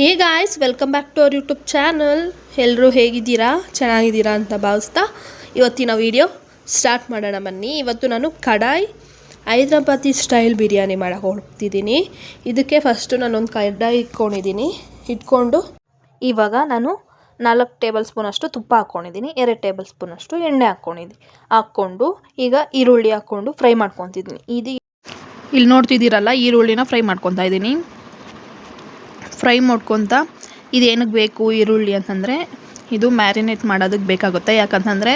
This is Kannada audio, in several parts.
Hey guys, welcome back to our YouTube channel. ಎಲ್ಲರೂ ಹೇಗಿದ್ದೀರಾ? ಚೆನ್ನಾಗಿದ್ದೀರಾ ಅಂತ ಭಾವಿಸ್ತಾ ಇವತ್ತಿನ ವಿಡಿಯೋ ಸ್ಟಾರ್ಟ್ ಮಾಡೋಣ ಬನ್ನಿ. ಇವತ್ತು ನಾನು ಕಡಾಯಿ ಹೈದ್ರಾಬಾದಿ ಸ್ಟೈಲ್ ಬಿರಿಯಾನಿ ಮಾಡೋಕೆ ಹೋಗ್ತಿದ್ದೀನಿ. ಇದಕ್ಕೆ ಫಸ್ಟು ನಾನೊಂದು ಕಡಾಯಿ ಇಟ್ಕೊಂಡು ಇವಾಗ ನಾನು 4 ಟೇಬಲ್ ಸ್ಪೂನಷ್ಟು ತುಪ್ಪ ಹಾಕ್ಕೊಂಡಿದ್ದೀನಿ, 2 ಟೇಬಲ್ ಸ್ಪೂನಷ್ಟು ಎಣ್ಣೆ ಹಾಕ್ಕೊಂಡು ಈಗ ಈರುಳ್ಳಿ ಹಾಕ್ಕೊಂಡು ಫ್ರೈ ಮಾಡ್ಕೊತಿದ್ದೀನಿ. ಇಲ್ಲಿ ನೋಡ್ತಿದ್ದೀರಲ್ಲ, ಈರುಳ್ಳಿನ ಫ್ರೈ ಮಾಡ್ಕೊತಾ ಇದ್ದೀನಿ. ಫ್ರೈ ಮಾಡ್ಕೊತ ಇದೇನಕ್ಕೆ ಬೇಕು ಈರುಳ್ಳಿ ಅಂತಂದರೆ, ಇದು ಮ್ಯಾರಿನೇಟ್ ಮಾಡೋದಕ್ಕೆ ಬೇಕಾಗುತ್ತೆ. ಯಾಕಂತಂದರೆ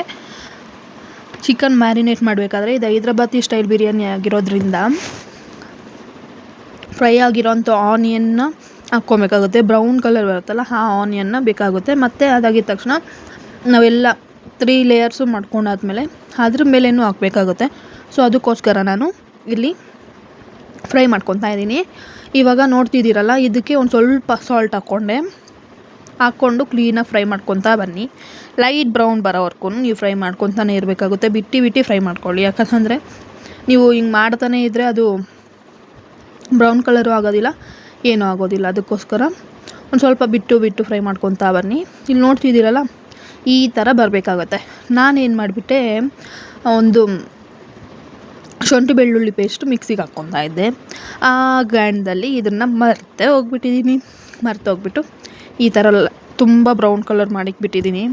ಚಿಕನ್ ಮ್ಯಾರಿನೇಟ್ ಮಾಡಬೇಕಾದ್ರೆ ಇದು ಹೈದ್ರಾಬಾದಿ ಸ್ಟೈಲ್ ಬಿರಿಯಾನಿ ಆಗಿರೋದ್ರಿಂದ ಫ್ರೈ ಆಗಿರೋಂಥ ಆನಿಯನ್ನ ಹಾಕ್ಕೊಬೇಕಾಗುತ್ತೆ. ಬ್ರೌನ್ ಕಲರ್ ಬರುತ್ತಲ್ಲ, ಆ ಆನಿಯನ್ನ ಬೇಕಾಗುತ್ತೆ. ಮತ್ತು ಅದಾಗಿದ ತಕ್ಷಣ ನಾವೆಲ್ಲ 3 ಲೇಯರ್ಸು ಮಾಡ್ಕೊಂಡಾದ್ಮೇಲೆ ಅದ್ರ ಮೇಲೇನೂ ಹಾಕಬೇಕಾಗುತ್ತೆ. ಸೊ ಅದಕ್ಕೋಸ್ಕರ ನಾನು ಇಲ್ಲಿ ಫ್ರೈ ಮಾಡ್ಕೊತಾ ಇದ್ದೀನಿ. ಇವಾಗ ನೋಡ್ತಿದ್ದೀರಲ್ಲ, ಇದಕ್ಕೆ ಒಂದು ಸ್ವಲ್ಪ ಸಾಲ್ಟ್ ಹಾಕ್ಕೊಂಡು ಕ್ಲೀನಾಗಿ ಫ್ರೈ ಮಾಡ್ಕೊತಾ ಬನ್ನಿ. ಲೈಟ್ ಬ್ರೌನ್ ಬರೋವರೆಗೂ ನೀವು ಫ್ರೈ ಮಾಡ್ಕೊತಾನೆ ಇರಬೇಕಾಗುತ್ತೆ. ಬಿಟ್ಟು ಫ್ರೈ ಮಾಡ್ಕೊಳ್ಳಿ. ಯಾಕಂತಂದರೆ ನೀವು ಹಿಂಗೆ ಮಾಡ್ತಾನೆ ಇದ್ದರೆ ಅದು ಬ್ರೌನ್ ಕಲರು ಆಗೋದಿಲ್ಲ, ಏನೂ ಆಗೋದಿಲ್ಲ. ಅದಕ್ಕೋಸ್ಕರ ಒಂದು ಸ್ವಲ್ಪ ಬಿಟ್ಟು ಫ್ರೈ ಮಾಡ್ಕೊತಾ ಬನ್ನಿ. ಇಲ್ಲಿ ನೋಡ್ತಿದ್ದೀರಲ್ಲ, ಈ ಥರ ಬರಬೇಕಾಗತ್ತೆ. ನಾನೇನು ಮಾಡಿಬಿಟ್ಟೆ, ಒಂದು ಶುಂಠಿ ಬೆಳ್ಳುಳ್ಳಿ ಪೇಸ್ಟು ಮಿಕ್ಸಿಗೆ ಹಾಕ್ಕೊತಾ ಇದ್ದೆ. ಆ ಗ್ಯಾಂಡಲ್ಲಿ ಇದನ್ನು ಮರೆತು ಹೋಗ್ಬಿಟ್ಟು ಈ ಥರ ತುಂಬ ಬ್ರೌನ್ ಕಲರ್ ಮಾಡಿಕ್ಬಿಟ್ಟಿದ್ದೀನಿ.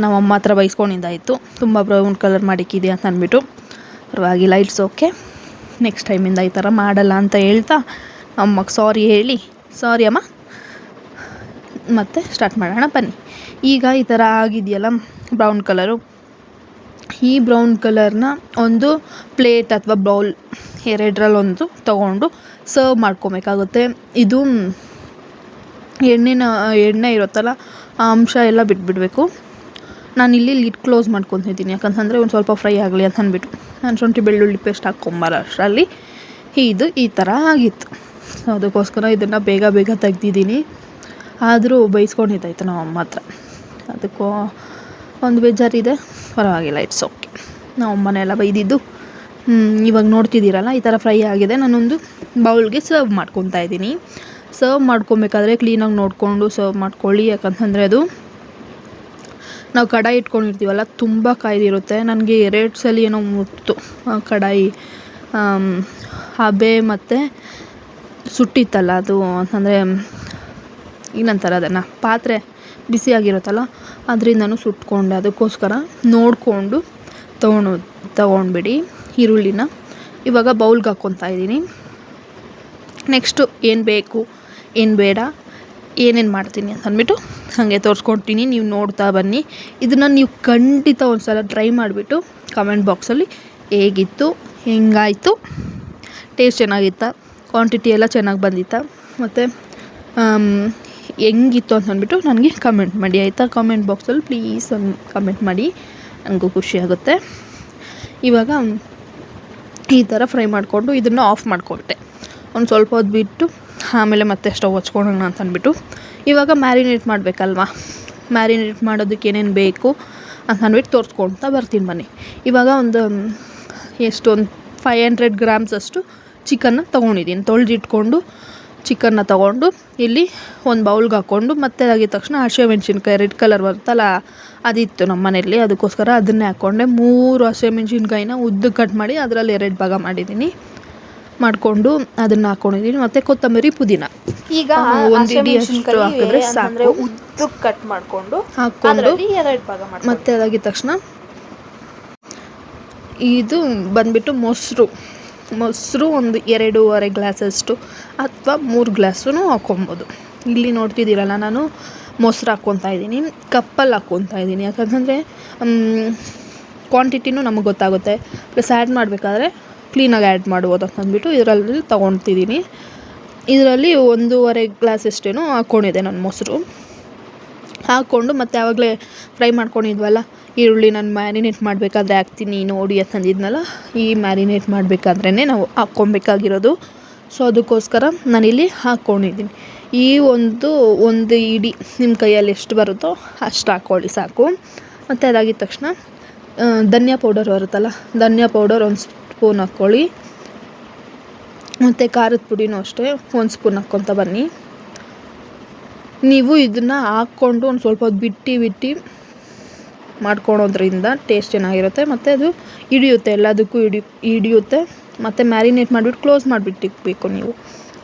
ನಮ್ಮಮ್ಮ ಹತ್ರ ಬೈಸ್ಕೊಂಡಿದ್ದಾಯಿತು, ತುಂಬ ಬ್ರೌನ್ ಕಲರ್ ಮಾಡಿಕ್ಕಿದೆ ಅಂತ ಅಂದ್ಬಿಟ್ಟು. ಪರವಾಗಿಲ್ಲ, ಇಟ್ಸ್ ಓಕೆ, ನೆಕ್ಸ್ಟ್ ಟೈಮಿಂದ ಈ ಥರ ಮಾಡಲ್ಲ ಅಂತ ಹೇಳ್ತಾ ಅಮ್ಮಗೆ ಸಾರಿ ಅಮ್ಮ, ಮತ್ತೆ ಸ್ಟಾರ್ಟ್ ಮಾಡೋಣ ಬನ್ನಿ. ಈಗ ಈ ಥರ ಆಗಿದೆಯಲ್ಲ ಬ್ರೌನ್ ಕಲರು, ಈ ಬ್ರೌನ್ ಕಲರ್ನ ಒಂದು ಪ್ಲೇಟ್ ಅಥವಾ ಬೌಲ್ ಎರಡರಲ್ಲೊಂದು ತೊಗೊಂಡು ಸರ್ವ್ ಮಾಡ್ಕೊಬೇಕಾಗುತ್ತೆ. ಇದು ಎಣ್ಣೆ ಇರುತ್ತಲ್ಲ, ಆ ಅಂಶ ಎಲ್ಲ ಬಿಟ್ಬಿಡಬೇಕು. ನಾನಿಲ್ಲಿ ಲಿಡ್ ಕ್ಲೋಸ್ ಮಾಡ್ಕೊತಿದ್ದೀನಿ. ಯಾಕಂತಂದರೆ ಒಂದು ಸ್ವಲ್ಪ ಫ್ರೈ ಆಗಲಿ ಅಂತ ಅಂದ್ಬಿಟ್ಟು ನಾನು ಶುಂಠಿ ಬೆಳ್ಳುಳ್ಳಿ ಪೇಸ್ಟ್ ಹಾಕ್ಕೊಂಬರೋ ಅಷ್ಟರಲ್ಲಿ ಇದು ಈ ಥರ ಆಗಿತ್ತು. ಅದಕ್ಕೋಸ್ಕರ ಇದನ್ನು ಬೇಗ ತೆಗ್ದಿದ್ದೀನಿ. ಆದರೂ ಬೈಸ್ಕೊಂಡಿದ್ದಾಯಿತು ನಮ್ಮ ಅಮ್ಮ ಹತ್ರ, ಅದಕ್ಕೂ ಒಂದು ಬೇಜಾರಿದೆ. ಪರವಾಗಿಲ್ಲ, ಇಟ್ಸ್ ಓಕೆ. ನಾವು ಅಮ್ಮನೆಲ್ಲ ಬೈದಿದ್ದು. ಇವಾಗ ನೋಡ್ತಿದ್ದೀರಲ್ಲ, ಈ ಥರ ಫ್ರೈ ಆಗಿದೆ. ನಾನೊಂದು ಬೌಲ್ಗೆ ಸರ್ವ್ ಮಾಡ್ಕೊತಾ ಇದ್ದೀನಿ. ಸರ್ವ್ ಮಾಡ್ಕೊಬೇಕಾದ್ರೆ ಕ್ಲೀನಾಗಿ ನೋಡಿಕೊಂಡು ಸರ್ವ್ ಮಾಡ್ಕೊಳ್ಳಿ. ಯಾಕಂತಂದರೆ ಅದು ನಾವು ಕಡಾಯಿ ಇಟ್ಕೊಂಡಿರ್ತೀವಲ್ಲ, ತುಂಬ ಕಾಯ್ದಿರುತ್ತೆ. ನನಗೆ 2 ಸಲ ಏನೋ ಮುಟ್ಟಿತು ಕಡಾಯಿ, ಹಬೆ ಮತ್ತು ಸುಟ್ಟಿತ್ತಲ್ಲ ಅದು. ಅಂತಂದರೆ ಏನಂತಾರೆ ಅದನ್ನು, ಪಾತ್ರೆ ಬಿಸಿಯಾಗಿರುತ್ತಲ್ಲ, ಅದರಿಂದನೂ ಸುಟ್ಕೊಂಡೆ. ಅದಕ್ಕೋಸ್ಕರ ನೋಡಿಕೊಂಡು ತೊಗೊಂಡ್ಬಿಡಿ ಈರುಳ್ಳಿನ. ಇವಾಗ ಬೌಲ್ಗೆ ಹಾಕ್ಕೊತಾ ಇದ್ದೀನಿ. ನೆಕ್ಸ್ಟು ಏನು ಬೇಕು ಏನು ಬೇಡ ಏನೇನು ಮಾಡ್ತೀನಿ ಅಂತ ಅಂದ್ಬಿಟ್ಟು ಹಾಗೆ ತೋರಿಸ್ಕೊಡ್ತೀನಿ. ನೀವು ನೋಡ್ತಾ ಬನ್ನಿ. ಇದನ್ನು ನೀವು ಖಂಡಿತ ಒಂದು ಸಲ ಟ್ರೈ ಮಾಡಿಬಿಟ್ಟು ಕಮೆಂಟ್ ಬಾಕ್ಸಲ್ಲಿ ಹೇಗಿತ್ತು, ಹೆಂಗಾಯಿತು, ಟೇಸ್ಟ್ ಚೆನ್ನಾಗಿತ್ತಾ, ಕ್ವಾಂಟಿಟಿ ಎಲ್ಲ ಚೆನ್ನಾಗಿ ಬಂದಿತ್ತಾ, ಮತ್ತು ಹೆಂಗಿತ್ತು ಅಂತ ಅಂದ್ಬಿಟ್ಟು ನನಗೆ ಕಮೆಂಟ್ ಮಾಡಿ, ಆಯಿತಾ? ಕಾಮೆಂಟ್ ಬಾಕ್ಸಲ್ಲಿ ಪ್ಲೀಸ್ ಒಂದು ಕಮೆಂಟ್ ಮಾಡಿ, ನನಗೂ ಖುಷಿಯಾಗುತ್ತೆ. ಇವಾಗ ಈ ಥರ ಫ್ರೈ ಮಾಡಿಕೊಂಡು ಇದನ್ನು ಆಫ್ ಮಾಡಿಕೊಟ್ಟೆ. ಒಂದು ಸ್ವಲ್ಪ ಹೊತ್ತು ಬಿಟ್ಟು ಆಮೇಲೆ ಮತ್ತೆ ಸ್ಟವ್ ಹಚ್ಕೊಳ್ಳೋಣ ಅಂತ ಅಂದ್ಬಿಟ್ಟು ಇವಾಗ ಮ್ಯಾರಿನೇಟ್ ಮಾಡಬೇಕಲ್ವ, ಮ್ಯಾರಿನೇಟ್ ಮಾಡೋದಕ್ಕೆ ಏನೇನು ಬೇಕು ಅಂತ ಅಂದ್ಬಿಟ್ಟು ತೋರಿಸ್ಕೊಳ್ತಾ ಬರ್ತೀನಿ ಬನ್ನಿ. ಇವಾಗ ಒಂದು 500 ಗ್ರಾಮ್ಸಷ್ಟು ಚಿಕನ್ನ ತೊಗೊಂಡಿದ್ದೀನಿ. ತೊಳೆದಿಟ್ಕೊಂಡು ಚಿಕನ್ನ ತೊಗೊಂಡು ಇಲ್ಲಿ ಒಂದು ಬೌಲ್ಗೆ ಹಾಕ್ಕೊಂಡು, ಮತ್ತೆ ಆಗಿದ ತಕ್ಷಣ ಹಸಿಮೆಣ್ಸಿನ್ಕಾಯಿ ರೆಡ್ ಕಲರ್ ಬರುತ್ತಲ್ಲ, ಅದಿತ್ತು ನಮ್ಮ ಮನೆಯಲ್ಲಿ. ಅದಕ್ಕೋಸ್ಕರ ಅದನ್ನೇ ಹಾಕ್ಕೊಂಡೆ. 3 ಹಸಿಮೆಣ್ಸಿನ್ಕಾಯಿನ ಉದ್ದಕ್ಕೆ ಕಟ್ ಮಾಡಿ ಅದರಲ್ಲಿ 2 ಭಾಗ ಮಾಡಿಕೊಂಡು ಅದನ್ನು ಹಾಕ್ಕೊಂಡಿದ್ದೀನಿ. ಮತ್ತು ಕೊತ್ತಂಬರಿ, ಪುದೀನ ಈಗ 1 ಇಡಿ ಅಷ್ಟು ಹಾಕಿದ್ರೆ ಸಾಕು. ಉದ್ದಕ್ಕೆ ಕಟ್ ಹಾಕ್ಕೊಂಡು 2 ಭಾಗ ಮಾಡಿ. ಮತ್ತು ಅದಾಗಿದ ತಕ್ಷಣ ಇದು ಬಂದುಬಿಟ್ಟು ಮೊಸರು ಒಂದು 2.5 ಗ್ಲಾಸಷ್ಟು ಅಥವಾ 3 ಗ್ಲಾಸು ಹಾಕ್ಕೊಬೋದು. ಇಲ್ಲಿ ನೋಡ್ತಿದ್ದೀರಲ್ಲ, ನಾನು ಮೊಸರು ಹಾಕ್ಕೊತಾ ಇದ್ದೀನಿ, ಕಪ್ಪಲ್ಲಿ ಹಾಕ್ಕೊತಾ ಇದ್ದೀನಿ. ಯಾಕಂತಂದರೆ ಕ್ವಾಂಟಿಟಿನೂ ನಮಗೆ ಗೊತ್ತಾಗುತ್ತೆ, ಪ್ಲಸ್ ಆ್ಯಡ್ ಮಾಡಬೇಕಾದ್ರೆ ಕ್ಲೀನಾಗಿ ಆ್ಯಡ್ ಮಾಡ್ಬೋದು ಅಂತ ಅಂದ್ಬಿಟ್ಟು ಇದರಲ್ಲಿ ತೊಗೊತಿದ್ದೀನಿ. ಇದರಲ್ಲಿ 1.5 ಗ್ಲಾಸಷ್ಟೇನೋ ಹಾಕ್ಕೊಂಡಿದ್ದೆ ನಾನು ಮೊಸರು ಹಾಕ್ಕೊಂಡು. ಮತ್ತು ಆವಾಗಲೇ ಫ್ರೈ ಮಾಡ್ಕೊಂಡಿದ್ವಲ್ಲ ಈರುಳ್ಳಿ, ನಾನು ಮ್ಯಾರಿನೇಟ್ ಮಾಡಬೇಕಾದ್ರೆ ಹಾಕ್ತೀನಿ ನೋಡಿ ಅಂತಂದಿದ್ನಲ್ಲ, ಈ ಮ್ಯಾರಿನೇಟ್ ಮಾಡಬೇಕಾದ್ರೇ ನಾವು ಹಾಕ್ಕೊಬೇಕಾಗಿರೋದು. ಸೊ ಅದಕ್ಕೋಸ್ಕರ ನಾನಿಲ್ಲಿ ಹಾಕ್ಕೊಂಡಿದ್ದೀನಿ. ಈ ಒಂದು ಇಡಿ ನಿಮ್ಮ ಕೈಯಲ್ಲಿ ಎಷ್ಟು ಬರುತ್ತೋ ಅಷ್ಟು ಹಾಕ್ಕೊಳ್ಳಿ ಸಾಕು. ಮತ್ತು ಅದಾಗಿದ ತಕ್ಷಣ ಧನಿಯಾ ಪೌಡರ್ ಬರುತ್ತಲ್ಲ, ಧನಿಯಾ ಪೌಡರ್ 1 ಸ್ಪೂನ್ ಹಾಕ್ಕೊಳ್ಳಿ. ಮತ್ತು ಖಾರದ ಪುಡಿನೂ ಅಷ್ಟೇ 1 ಸ್ಪೂನ್ ಹಾಕ್ಕೊತ ಬನ್ನಿ. ನೀವು ಇದನ್ನು ಹಾಕ್ಕೊಂಡು ಒಂದು ಸ್ವಲ್ಪ ಹೊತ್ತು ಬಿಟ್ಟು ಮಾಡ್ಕೊಳೋದ್ರಿಂದ ಟೇಸ್ಟ್ ಚೆನ್ನಾಗಿರುತ್ತೆ ಮತ್ತು ಅದು ಹಿಡಿಯುತ್ತೆ, ಎಲ್ಲದಕ್ಕೂ ಹಿಡಿಯುತ್ತೆ. ಮತ್ತು ಮ್ಯಾರಿನೇಟ್ ಮಾಡಿಬಿಟ್ಟು ಕ್ಲೋಸ್ ಮಾಡಿಬಿಟ್ಟು ಇಕ್ಬೇಕು ನೀವು,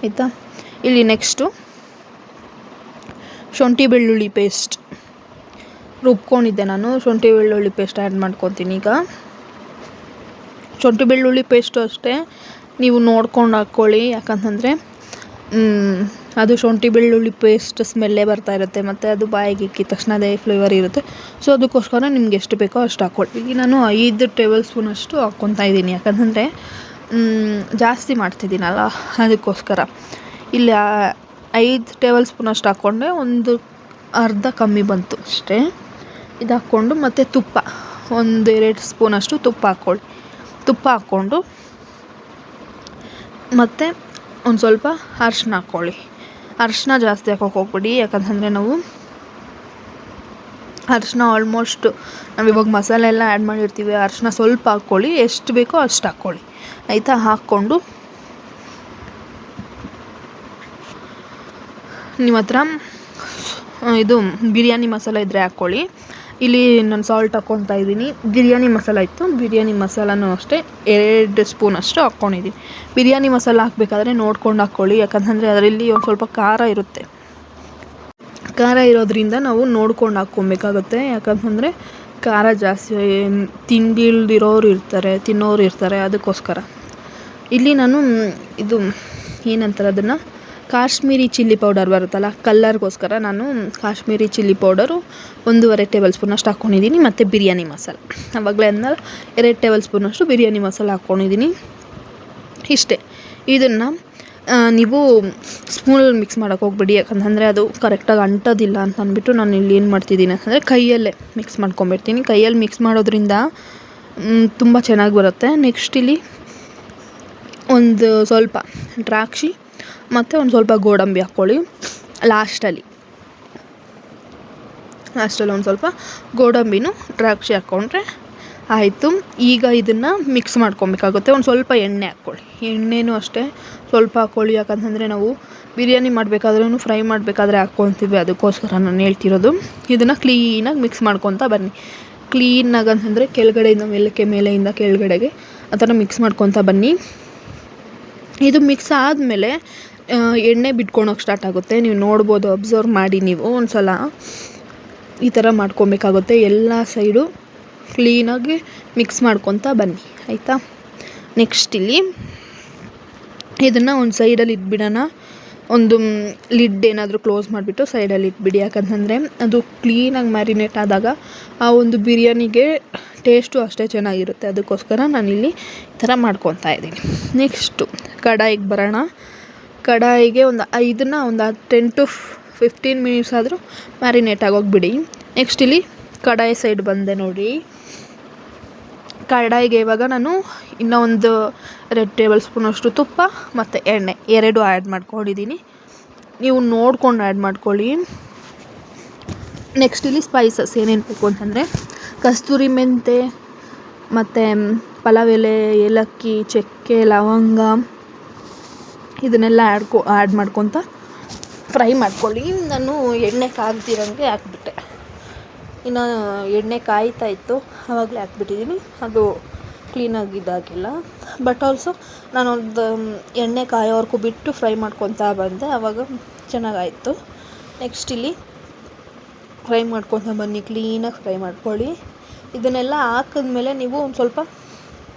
ಆಯಿತಾ. ಇಲ್ಲಿ ನೆಕ್ಸ್ಟು ಶುಂಠಿ ಬೆಳ್ಳುಳ್ಳಿ ಪೇಸ್ಟ್ ರುಬ್ಕೊಂಡಿದ್ದೆ ನಾನು. ಶುಂಠಿ ಬೆಳ್ಳುಳ್ಳಿ ಪೇಸ್ಟ್ ಆ್ಯಡ್ ಮಾಡ್ಕೊತೀನಿ ಈಗ. ಶುಂಠಿ ಬೆಳ್ಳುಳ್ಳಿ ಪೇಸ್ಟು ಅಷ್ಟೇ ನೀವು ನೋಡ್ಕೊಂಡು ಹಾಕ್ಕೊಳ್ಳಿ, ಯಾಕಂತಂದರೆ ಅದು ಶುಂಠಿ ಬೆಳ್ಳುಳ್ಳಿ ಪೇಸ್ಟ್ ಸ್ಮೆಲ್ಲೇ ಬರ್ತಾ ಇರುತ್ತೆ ಮತ್ತು ಅದು ಬಾಯಿಗೆ ಇಕ್ಕಿದ ತಕ್ಷಣ ಅದೇ ಫ್ಲೇವರ್ ಇರುತ್ತೆ. ಸೊ ಅದಕ್ಕೋಸ್ಕರ ನಿಮ್ಗೆ ಎಷ್ಟು ಬೇಕೋ ಅಷ್ಟು ಹಾಕ್ಕೊಳ್ಳಿ. ಈಗ ನಾನು 5 ಟೇಬಲ್ ಸ್ಪೂನಷ್ಟು ಹಾಕ್ಕೊತಾ ಇದ್ದೀನಿ, ಯಾಕಂತಂದರೆ ಜಾಸ್ತಿ ಮಾಡ್ತಿದ್ದೀನಲ್ಲ ಅದಕ್ಕೋಸ್ಕರ. ಇಲ್ಲಿ 5 ಟೇಬಲ್ ಸ್ಪೂನಷ್ಟು ಹಾಕ್ಕೊಂಡೆ, ಒಂದು ಅರ್ಧ ಕಮ್ಮಿ ಬಂತು ಅಷ್ಟೇ. ಇದು ಹಾಕ್ಕೊಂಡು ಮತ್ತು ತುಪ್ಪ 1-2 ಸ್ಪೂನಷ್ಟು ತುಪ್ಪ ಹಾಕ್ಕೊಳ್ಳಿ. ತುಪ್ಪ ಹಾಕ್ಕೊಂಡು ಮತ್ತು ಒಂದು ಸ್ವಲ್ಪ ಅರಿಶಿನ ಹಾಕ್ಕೊಳ್ಳಿ. ಅರಿಶಿನ ಜಾಸ್ತಿ ಹಾಕೋಕೆ ಹೋಗ್ಬೇಡಿ, ಯಾಕಂತಂದರೆ ನಾವು ಅರಿಶಿನ ಆಲ್ಮೋಸ್ಟ್ ನಾವಿವಾಗ ಮಸಾಲೆ ಎಲ್ಲ ಆ್ಯಡ್ ಮಾಡಿರ್ತೀವಿ. ಅರಿಶಿನ ಸ್ವಲ್ಪ ಹಾಕ್ಕೊಳ್ಳಿ, ಎಷ್ಟು ಬೇಕೋ ಅಷ್ಟು ಹಾಕ್ಕೊಳ್ಳಿ, ಆಯಿತಾ. ಹಾಕ್ಕೊಂಡು ನಿಮ್ಮ ಹತ್ರ ಇದು ಬಿರಿಯಾನಿ ಮಸಾಲ ಇದ್ದರೆ ಹಾಕ್ಕೊಳ್ಳಿ. ಇಲ್ಲಿ ನಾನು ಸಾಲ್ಟ್ ಹಾಕ್ಕೊತಾ ಇದ್ದೀನಿ. ಬಿರಿಯಾನಿ ಮಸಾಲ ಇತ್ತು, ಬಿರಿಯಾನಿ ಮಸಾಲನೂ ಅಷ್ಟೇ 2 ಸ್ಪೂನಷ್ಟು ಹಾಕ್ಕೊಂಡಿದ್ದೀನಿ. ಬಿರಿಯಾನಿ ಮಸಾಲ ಹಾಕಬೇಕಾದ್ರೆ ನೋಡ್ಕೊಂಡು ಹಾಕ್ಕೊಳ್ಳಿ, ಯಾಕಂತಂದರೆ ಅದರಲ್ಲಿ ಒಂದು ಸ್ವಲ್ಪ ಖಾರ ಇರುತ್ತೆ. ಖಾರ ಇರೋದ್ರಿಂದ ನಾವು ನೋಡ್ಕೊಂಡು ಹಾಕ್ಕೊಬೇಕಾಗುತ್ತೆ, ಯಾಕಂತಂದರೆ ಖಾರ ಜಾಸ್ತಿ ತಿನ್ನೋರು ಇರ್ತಾರೆ ಅದಕ್ಕೋಸ್ಕರ. ಇಲ್ಲಿ ನಾನು ಇದು ಏನಂತಾರೆ ಅದನ್ನು, ಕಾಶ್ಮೀರಿ ಚಿಲ್ಲಿ ಪೌಡರ್ ಬರುತ್ತಲ್ಲ, ಕಲ್ಲರ್ಗೋಸ್ಕರ ನಾನು ಕಾಶ್ಮೀರಿ ಚಿಲ್ಲಿ ಪೌಡರು 1.5 ಟೇಬಲ್ ಸ್ಪೂನಷ್ಟು ಹಾಕ್ಕೊಂಡಿದ್ದೀನಿ. ಮತ್ತು ಬಿರಿಯಾನಿ ಮಸಾಲ ಆವಾಗಲೇ ಅಂದಲ್ಲ 2 ಟೇಬಲ್ ಸ್ಪೂನಷ್ಟು ಬಿರಿಯಾನಿ ಮಸಾಲ ಹಾಕ್ಕೊಂಡಿದ್ದೀನಿ. ಇಷ್ಟೇ. ಇದನ್ನು ನೀವು ಸ್ಪೂನಲ್ಲಿ ಮಿಕ್ಸ್ ಮಾಡೋಕ್ಕೆ ಹೋಗ್ಬೇಡಿ, ಯಾಕಂತಂದರೆ ಅದು ಕರೆಕ್ಟಾಗಿ ಅಂಟೋದಿಲ್ಲ ಅಂತ ಅಂದ್ಬಿಟ್ಟು ನಾನು ಇಲ್ಲಿ ಏನು ಮಾಡ್ತಿದ್ದೀನಿ ಅಂತಂದರೆ ಕೈಯಲ್ಲೇ ಮಿಕ್ಸ್ ಮಾಡ್ಕೊಂಬಿಡ್ತೀನಿ. ಕೈಯಲ್ಲಿ ಮಿಕ್ಸ್ ಮಾಡೋದ್ರಿಂದ ತುಂಬ ಚೆನ್ನಾಗಿ ಬರುತ್ತೆ. ನೆಕ್ಸ್ಟ್ ಇಲ್ಲಿ ಒಂದು ಸ್ವಲ್ಪ ದ್ರಾಕ್ಷಿ ಮತ್ತು ಒಂದು ಸ್ವಲ್ಪ ಗೋಡಂಬಿ ಹಾಕ್ಕೊಳ್ಳಿ. ಲಾಸ್ಟಲ್ಲಿ ಒಂದು ಸ್ವಲ್ಪ ಗೋಡಂಬಿನೂ ದ್ರಾಕ್ಷಿ ಹಾಕ್ಕೊಂಡ್ರೆ ಆಯಿತು. ಈಗ ಇದನ್ನು ಮಿಕ್ಸ್ ಮಾಡ್ಕೊಬೇಕಾಗುತ್ತೆ. ಒಂದು ಸ್ವಲ್ಪ ಎಣ್ಣೆ ಹಾಕ್ಕೊಳ್ಳಿ. ಎಣ್ಣೆನೂ ಅಷ್ಟೇ ಸ್ವಲ್ಪ ಹಾಕ್ಕೊಳ್ಳಿ, ಯಾಕಂತಂದರೆ ನಾವು ಬಿರಿಯಾನಿ ಮಾಡಬೇಕಾದ್ರೂ ಫ್ರೈ ಮಾಡಬೇಕಾದ್ರೆ ಹಾಕ್ಕೊತೀವಿ, ಅದಕ್ಕೋಸ್ಕರ ನಾನು ಹೇಳ್ತಿರೋದು. ಇದನ್ನು ಕ್ಲೀನಾಗಿ ಮಿಕ್ಸ್ ಮಾಡ್ಕೊತಾ ಬನ್ನಿ. ಕ್ಲೀನಾಗಿ ಅಂತಂದರೆ ಕೆಳಗಡೆಯಿಂದ ಮೇಲೆಯಿಂದ ಕೆಳಗಡೆಗೆ ಆ ಥರ ಮಿಕ್ಸ್ ಮಾಡ್ಕೊತಾ ಬನ್ನಿ. ಇದು ಮಿಕ್ಸ್ ಆದಮೇಲೆ ಎಣ್ಣೆ ಬಿಟ್ಕೊಳೋಕೆ ಸ್ಟಾರ್ಟ್ ಆಗುತ್ತೆ. ನೀವು ನೋಡ್ಬೋದು, ಅಬ್ಸರ್ವ್ ಮಾಡಿ ನೀವು ಒಂದು ಸಲ ಈ ಥರ ಮಾಡ್ಕೊಬೇಕಾಗುತ್ತೆ. ಎಲ್ಲ ಸೈಡು ಕ್ಲೀನಾಗಿ ಮಿಕ್ಸ್ ಮಾಡ್ಕೊತಾ ಬನ್ನಿ, ಆಯಿತಾ. ನೆಕ್ಸ್ಟ್ ಇಲ್ಲಿ ಇದನ್ನು ಒಂದು ಸೈಡಲ್ಲಿ ಇಟ್ಬಿಡೋಣ. ಒಂದು ಲಿಡ್ ಏನಾದರೂ ಕ್ಲೋಸ್ ಮಾಡಿಬಿಟ್ಟು ಸೈಡಲ್ಲಿ ಇಟ್ಬಿಡಿ, ಯಾಕಂತಂದರೆ ಅದು ಕ್ಲೀನಾಗಿ ಮ್ಯಾರಿನೇಟ್ ಆದಾಗ ಆ ಒಂದು ಬಿರಿಯಾನಿಗೆ ಟೇಸ್ಟು ಅಷ್ಟೇ ಚೆನ್ನಾಗಿರುತ್ತೆ. ಅದಕ್ಕೋಸ್ಕರ ನಾನಿಲ್ಲಿ ಈ ಥರ ಮಾಡ್ಕೊತಾ ಇದ್ದೀನಿ. ನೆಕ್ಸ್ಟು ಕಡಾಯಿಗೆ ಬರೋಣ. ಕಡಾಯಿಗೆ ಒಂದು 10 to 15 ಮಿನಿಟ್ಸ್ ಆದರೂ ಮ್ಯಾರಿನೇಟ್ ಆಗೋಗಿಬಿಡಿ. ನೆಕ್ಸ್ಟ್ ಇಲ್ಲಿ ಕಡಾಯಿ ಸೈಡ್ ಬಂದೆ ನೋಡಿ. ಕಡಾಯಿಗೆ ಇವಾಗ ನಾನು ಇನ್ನೂ ಒಂದು 2 ಟೇಬಲ್ ಸ್ಪೂನಷ್ಟು ತುಪ್ಪ ಮತ್ತು ಎಣ್ಣೆ 2 ಆ್ಯಡ್ ಮಾಡ್ಕೊಂಡಿದ್ದೀನಿ. ನೀವು ನೋಡ್ಕೊಂಡು ಆ್ಯಡ್ ಮಾಡ್ಕೊಳ್ಳಿ. ನೆಕ್ಸ್ಟ್ ಇಲ್ಲಿ ಸ್ಪೈಸಸ್ ಏನೇನು ಬೇಕು ಅಂತಂದರೆ ಕಸ್ತೂರಿ ಮೆಂತೆ ಮತ್ತು ಪಲಾವ್ ಎಲೆ, ಏಲಕ್ಕಿ, ಚಕ್ಕೆ, ಲವಂಗ ಇದನ್ನೆಲ್ಲ ಆ್ಯಡ್ ಮಾಡ್ಕೊತ ಫ್ರೈ ಮಾಡ್ಕೊಳ್ಳಿ. ನಾನು ಎಣ್ಣೆ ಕಾಗ್ದಿರೋಂಗೆ ಹಾಕ್ಬಿಟ್ಟೆ. ಇನ್ನು ಎಣ್ಣೆ ಕಾಯ್ತಾ ಇತ್ತು, ಆವಾಗಲೇ ಹಾಕ್ಬಿಟ್ಟಿದ್ದೀನಿ. ಅದು ಕ್ಲೀನಾಗಿ ಇದಾಗಿಲ್ಲ. ಬಟ್ ಆಲ್ಸೋ ನಾನೊಂದು ಎಣ್ಣೆ ಕಾಯೋವರೆಗೂ ಬಿಟ್ಟು ಫ್ರೈ ಮಾಡ್ಕೊತಾ ಬಂದೆ, ಆವಾಗ ಚೆನ್ನಾಗಾಯಿತು. ನೆಕ್ಸ್ಟ್ ಇಲ್ಲಿ ಫ್ರೈ ಮಾಡ್ಕೊತಾ ಬನ್ನಿ, ಕ್ಲೀನಾಗಿ ಫ್ರೈ ಮಾಡ್ಕೊಳ್ಳಿ. ಇದನ್ನೆಲ್ಲ ಹಾಕಿದ್ಮೇಲೆ ನೀವು ಒಂದು ಸ್ವಲ್ಪ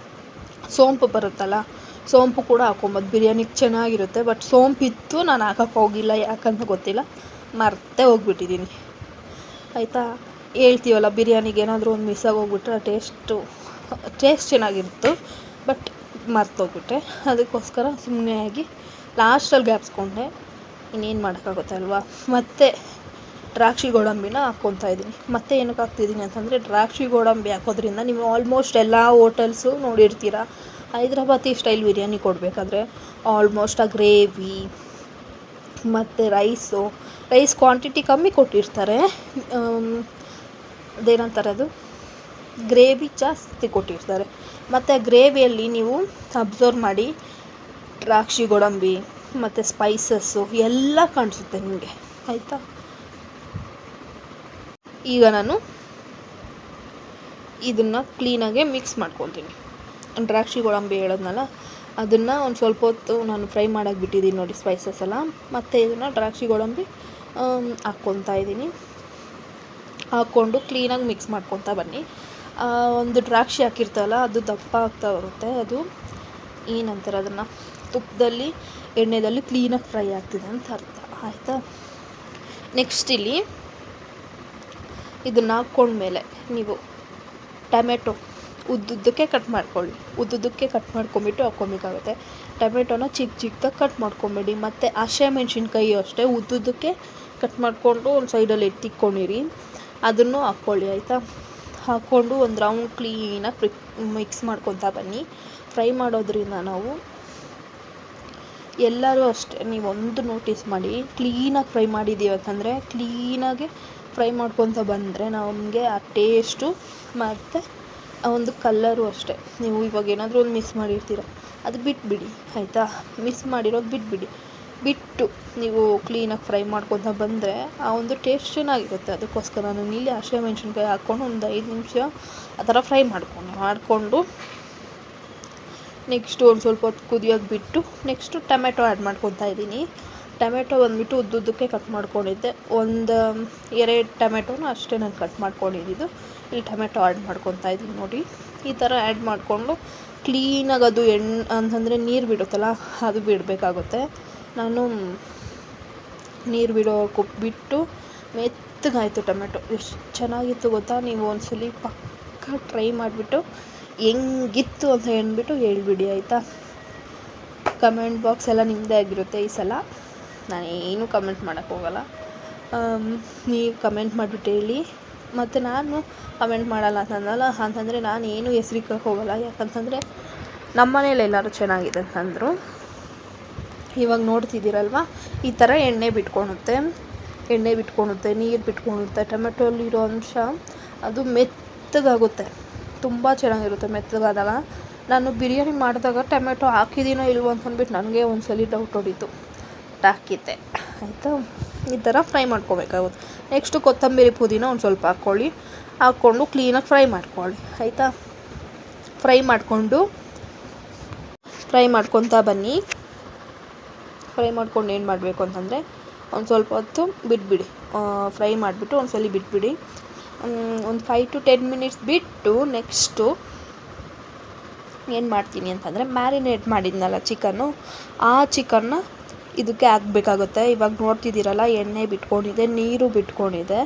ಸೋಂಪು ಬರುತ್ತಲ್ಲ, ಸೋಂಪು ಕೂಡ ಹಾಕ್ಕೊಬೋದು, ಬಿರಿಯಾನಿಗೆ ಚೆನ್ನಾಗಿರುತ್ತೆ. ಬಟ್ ಸೋಂಪಿತ್ತು, ನಾನು ಹಾಕೋಕ್ಕೆ ಹೋಗಿಲ್ಲ, ಯಾಕಂತ ಗೊತ್ತಿಲ್ಲ, ಮರ್ತೇ ಹೋಗ್ಬಿಟ್ಟಿದ್ದೀನಿ, ಆಯಿತಾ. ಹೇಳ್ತೀವಲ್ಲ, ಬಿರಿಯಾನಿಗೆ ಏನಾದರೂ ಒಂದು ಮಿಸ್ ಆಗೋಗ್ಬಿಟ್ರೆ ಟೇಸ್ಟ್ ಚೆನ್ನಾಗಿತ್ತು, ಬಟ್ ಮರ್ತೋಗ್ಬಿಟ್ಟೆ. ಅದಕ್ಕೋಸ್ಕರ ಸುಮ್ಮನೆ ಆಗಿ ಲಾಸ್ಟಲ್ಲಿ ಗ್ಯಾಪ್ಸ್ಕೊಂಡೆ. ಇನ್ನೇನು ಮಾಡೋಕ್ಕಾಗುತ್ತೆ ಅಲ್ವಾ. ಮತ್ತು ದ್ರಾಕ್ಷಿ ಗೋಡಂಬಿನ ಹಾಕ್ಕೊತಾ ಇದ್ದೀನಿ. ಮತ್ತೆ ಏನಕ್ಕೆ ಹಾಕ್ತಿದ್ದೀನಿ ಅಂತಂದರೆ, ದ್ರಾಕ್ಷಿ ಗೋಡಂಬಿ ಹಾಕೋದ್ರಿಂದ ನೀವು ಆಲ್ಮೋಸ್ಟ್ ಎಲ್ಲ ಹೋಟೆಲ್ಸು ನೋಡಿರ್ತೀರ, ಹೈದ್ರಾಬಾದಿ ಸ್ಟೈಲ್ ಬಿರಿಯಾನಿ ಕೊಡಬೇಕಾದ್ರೆ ಆಲ್ಮೋಸ್ಟ್ ಆ ಗ್ರೇವಿ ಮತ್ತು ರೈಸ್ ಕ್ವಾಂಟಿಟಿ ಕಮ್ಮಿ ಕೊಟ್ಟಿರ್ತಾರೆ. ಅದೇನಂತಾರೆ, ಅದು ಗ್ರೇವಿ ಜಾಸ್ತಿ ಕೊಟ್ಟಿರ್ತಾರೆ. ಮತ್ತು ಆ ಗ್ರೇವಿಯಲ್ಲಿ ನೀವು ಅಬ್ಸರ್ವ್ ಮಾಡಿ, ದ್ರಾಕ್ಷಿ ಗೋಡಂಬಿ ಮತ್ತು ಸ್ಪೈಸಸ್ಸು ಎಲ್ಲ ಕಾಣಿಸುತ್ತೆ ನಿಮಗೆ, ಆಯಿತಾ. ಈಗ ನಾನು ಇದನ್ನು ಕ್ಲೀನಾಗೆ ಮಿಕ್ಸ್ ಮಾಡ್ಕೊತೀನಿ. ದ್ರಾಕ್ಷಿ ಗೋಡಂಬಿ ಹೇಳೋದ್ನಲ್ಲ, ಅದನ್ನು ಒಂದು ಸ್ವಲ್ಪ ಹೊತ್ತು ನಾನು ಫ್ರೈ ಮಾಡೋಕ್ಕೆ ಬಿಟ್ಟಿದ್ದೀನಿ ನೋಡಿ, ಸ್ಪೈಸಸ್ ಎಲ್ಲ. ಮತ್ತು ಇದನ್ನು ದ್ರಾಕ್ಷಿ ಗೋಡಂಬಿ ಹಾಕ್ಕೊತಾ ಇದ್ದೀನಿ. ಹಾಕ್ಕೊಂಡು ಕ್ಲೀನಾಗಿ ಮಿಕ್ಸ್ ಮಾಡ್ಕೊತಾ ಬನ್ನಿ. ಒಂದು ದ್ರಾಕ್ಷಿ ಹಾಕಿರ್ತಲ್ಲ, ಅದು ದಪ್ಪ ಆಗ್ತಾ ಬರುತ್ತೆ. ಅದು ಏನಂತಾರೆ ಅದನ್ನು, ತುಪ್ಪದಲ್ಲಿ ಎಣ್ಣೆಯಲ್ಲಿ ಕ್ಲೀನಾಗಿ ಫ್ರೈ ಆಗ್ತಿದೆ ಅಂತ ಅರ್ಥ, ಆಯಿತಾ. ನೆಕ್ಸ್ಟ್ ಇಲ್ಲಿ ಇದನ್ನು ಹಾಕ್ಕೊಂಡ್ಮೇಲೆ ನೀವು ಟೊಮೆಟೊ ಉದ್ದುದ್ದಕ್ಕೆ ಕಟ್ ಮಾಡ್ಕೊಳ್ಳಿ. ಉದ್ದುದ್ದಕ್ಕೆ ಕಟ್ ಮಾಡ್ಕೊಂಬಿಟ್ಟು ಹಾಕ್ಕೊಬೇಕಾಗುತ್ತೆ. ಟೊಮೆಟೊನ ಚಿಕ್ಕದಾಗಿ ಕಟ್ ಮಾಡ್ಕೊಬೇಡಿ. ಮತ್ತು ಹಸಿಮೆಣ್ಸಿನ್ಕಾಯಿ ಅಷ್ಟೇ ಉದ್ದುದ್ದಕ್ಕೆ ಕಟ್ ಮಾಡಿಕೊಂಡು ಒಂದು ಸೈಡಲ್ಲಿ ಎತ್ತಿಕ್ಕೊಂಡಿರಿ, ಅದನ್ನು ಹಾಕ್ಕೊಳ್ಳಿ, ಆಯಿತಾ. ಹಾಕ್ಕೊಂಡು ಒಂದು ರೌಂಡ್ ಕ್ಲೀನಾಗಿ ಮಿಕ್ಸ್ ಮಾಡ್ಕೊತಾ ಬನ್ನಿ. ಫ್ರೈ ಮಾಡೋದ್ರಿಂದ ನಾವು ಎಲ್ಲರೂ ಅಷ್ಟೇ, ನೀವೊಂದು ನೋಟಿಸ್ ಮಾಡಿ, ಕ್ಲೀನಾಗಿ ಫ್ರೈ ಮಾಡಿದ್ದೀವಿ ಅಂತಂದರೆ ಕ್ಲೀನಾಗಿ ಫ್ರೈ ಮಾಡ್ಕೊತ ಬಂದರೆ ನಮಗೆ ಆ ಟೇಸ್ಟು ಮತ್ತು ಆ ಒಂದು ಕಲ್ಲರು ಅಷ್ಟೇ. ನೀವು ಇವಾಗ ಏನಾದರೂ ಒಂದು ಮಿಸ್ ಮಾಡಿರ್ತೀರ, ಅದು ಬಿಟ್ಬಿಡಿ, ಆಯಿತಾ. ಮಿಸ್ ಮಾಡಿರೋದು ಬಿಟ್ಟು ನೀವು ಕ್ಲೀನಾಗಿ ಫ್ರೈ ಮಾಡ್ಕೊತ ಬಂದರೆ ಆ ಒಂದು ಟೇಸ್ಟ್ ಚೆನ್ನಾಗಿರುತ್ತೆ. ಅದಕ್ಕೋಸ್ಕರ ನಾನು ಇಲ್ಲಿ ಹಸಿಮೆಣ್ಸಿನ್ಕಾಯಿ ಹಾಕ್ಕೊಂಡು ಒಂದು 5 ನಿಮಿಷ ಆ ಥರ ಫ್ರೈ ಮಾಡಿಕೊಂಡು ನೆಕ್ಸ್ಟು ಒಂದು ಸ್ವಲ್ಪ ಹೊತ್ತು ಕುದಿಯೋಕ್ಕೆ ಬಿಟ್ಟು ನೆಕ್ಸ್ಟು ಟೊಮೆಟೊ ಆ್ಯಡ್ ಮಾಡ್ಕೊತಾ ಇದ್ದೀನಿ. ಟೊಮೆಟೊ ಬಂದುಬಿಟ್ಟು ಉದ್ದುದ್ದಕ್ಕೆ ಕಟ್ ಮಾಡ್ಕೊಂಡಿದ್ದೆ. ಒಂದು 2 ಟೊಮೆಟೊನ ಅಷ್ಟೇ ನಾನು ಕಟ್ ಮಾಡ್ಕೊಂಡಿದ್ದು. ಇಲ್ಲಿ ಟೊಮೆಟೊ ಆ್ಯಡ್ ಮಾಡ್ಕೊತಾ ಇದ್ದೀನಿ ನೋಡಿ. ಈ ಥರ ಆ್ಯಡ್ ಮಾಡಿಕೊಂಡು ಕ್ಲೀನಾಗಿ ಅದು ಅಂತಂದರೆ ನೀರು ಬಿಡುತ್ತಲ್ಲ, ಅದು ಬಿಡಬೇಕಾಗುತ್ತೆ. ನಾನು ನೀರು ಬಿಟ್ಟು ಮೆತ್ತಗಾಯಿತು ಟೊಮೆಟೊ. ಎಷ್ಟು ಚೆನ್ನಾಗಿತ್ತು ಗೊತ್ತಾ. ನೀವು ಒಂದ್ಸಲಿ ಪಕ್ಕ ಟ್ರೈ ಮಾಡಿಬಿಟ್ಟು ಹೆಂಗಿತ್ತು ಅಂತ ಹೇಳ್ಬಿಡಿ, ಆಯಿತಾ. ಕಮೆಂಟ್ ಬಾಕ್ಸ್ ಎಲ್ಲ ನಿಮ್ಮದೇ ಆಗಿರುತ್ತೆ ಈ ಸಲ, ನಾನೇನು ಕಮೆಂಟ್ ಮಾಡೋಕ್ಕೋಗಲ್ಲ. ನೀವು ಕಮೆಂಟ್ ಮಾಡಿಬಿಟ್ಟು ಹೇಳಿ. ಮತ್ತು ನಾನು ಕಮೆಂಟ್ ಮಾಡಲ್ಲ ಅಂತಂದರೆ ನಾನು ಏನು ಹೆಸ್ರಿಗೆ ಹೋಗಲ್ಲ. ಯಾಕಂತಂದರೆ ನಮ್ಮ ಮನೇಲಿ ಎಲ್ಲರೂ ಚೆನ್ನಾಗಿದೆ ಅಂತಂದರು. ಇವಾಗ ನೋಡ್ತಿದ್ದೀರಲ್ವ, ಈ ಥರ ಎಣ್ಣೆ ಬಿಟ್ಕೊಳುತ್ತೆ, ನೀರು ಬಿಟ್ಕೊಳುತ್ತೆ. ಟೊಮೆಟೊಲ್ಲಿರೋ ಅಂಶ ಅದು ಮೆತ್ತಗಾಗುತ್ತೆ, ತುಂಬ ಚೆನ್ನಾಗಿರುತ್ತೆ ಮೆತ್ತಗಾದಾಗ. ನಾನು ಬಿರಿಯಾನಿ ಮಾಡಿದಾಗ ಟೊಮೆಟೊ ಹಾಕಿದ್ದೀನೋ ಇಲ್ವೋ ಅಂತಂದ್ಬಿಟ್ಟು ನನಗೆ ಒಂದ್ಸಲಿ ಡೌಟ್ ಹೊಡೀತು, ಹಾಕಿದ್ದೆ, ಆಯಿತಾ. ಈ ಥರ ಫ್ರೈ ಮಾಡ್ಕೊಬೇಕಾಗುತ್ತೆ. ನೆಕ್ಸ್ಟು ಕೊತ್ತಂಬರಿ ಪುದೀನ ಒಂದು ಸ್ವಲ್ಪ ಹಾಕ್ಕೊಂಡು ಕ್ಲೀನಾಗಿ ಫ್ರೈ ಮಾಡ್ಕೊಳ್ಳಿ, ಆಯಿತಾ. ಫ್ರೈ ಮಾಡ್ಕೊತಾ ಬನ್ನಿ. ಫ್ರೈ ಮಾಡ್ಕೊಂಡು ಏನು ಮಾಡಬೇಕು ಅಂತಂದರೆ ಒಂದು ಸ್ವಲ್ಪ ಹೊತ್ತು ಬಿಟ್ಬಿಡಿ. ಫ್ರೈ ಮಾಡಿಬಿಟ್ಟು ಒಂದ್ಸಲಿ ಬಿಟ್ಬಿಡಿ. ಒಂದು 5 to 10 ಮಿನಿಟ್ಸ್ ಬಿಟ್ಟು ನೆಕ್ಸ್ಟು ಏನು ಮಾಡ್ತೀನಿ ಅಂತಂದರೆ, ಮ್ಯಾರಿನೇಟ್ ಮಾಡಿದ್ನಲ್ಲ ಚಿಕನ್ನು, ಆ ಚಿಕನ್ನ ಇದಕ್ಕೆ ಹಾಕಬೇಕಾಗುತ್ತೆ. ಇವಾಗ ನೋಡ್ತಿದ್ದೀರಲ್ಲ, ಎಣ್ಣೆ ಬಿಟ್ಕೊಂಡಿದೆ, ನೀರು ಬಿಟ್ಕೊಂಡಿದೆ,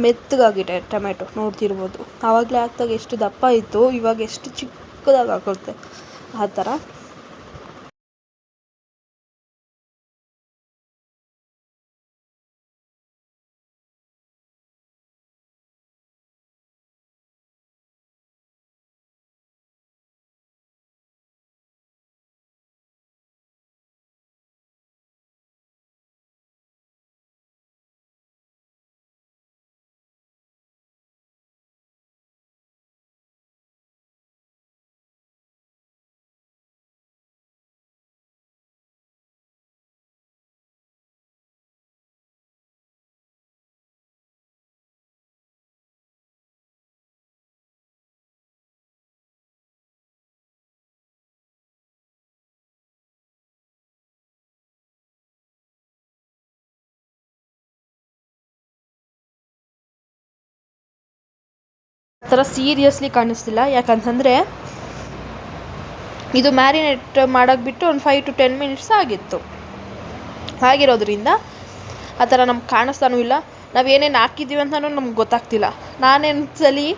ಮೆತ್ತಗಾಗಿದೆ ಟೊಮೆಟೊ ನೋಡ್ತಿರ್ಬೋದು. ಆವಾಗಲೇ ಹಾಕ್ದಾಗ ಎಷ್ಟು ದಪ್ಪ ಇತ್ತು, ಇವಾಗ ಎಷ್ಟು ಚಿಕ್ಕದಾಗಿ ಆಗುತ್ತೆ ಆ ಥರ. ಆ ಥರ ಸೀರಿಯಸ್ಲಿ ಕಾಣಿಸ್ತಿಲ್ಲ, ಯಾಕಂತಂದರೆ ಇದು ಮ್ಯಾರಿನೇಟ್ ಮಾಡೋಕ್ಕೆ ಬಿಟ್ಟು ಒಂದು 5 to 10 ಮಿನಿಟ್ಸ್ ಆಗಿರೋದ್ರಿಂದ ಆ ಥರ ನಮ್ಗೆ ಕಾಣಿಸ್ತಾನೂ ಇಲ್ಲ. ನಾವು ಏನೇನು ಹಾಕಿದ್ದೀವಿ ಅಂತಲೂ ನಮ್ಗೆ ಗೊತ್ತಾಗ್ತಿಲ್ಲ. ನಾನೇನೊಂದ್ಸಲಿ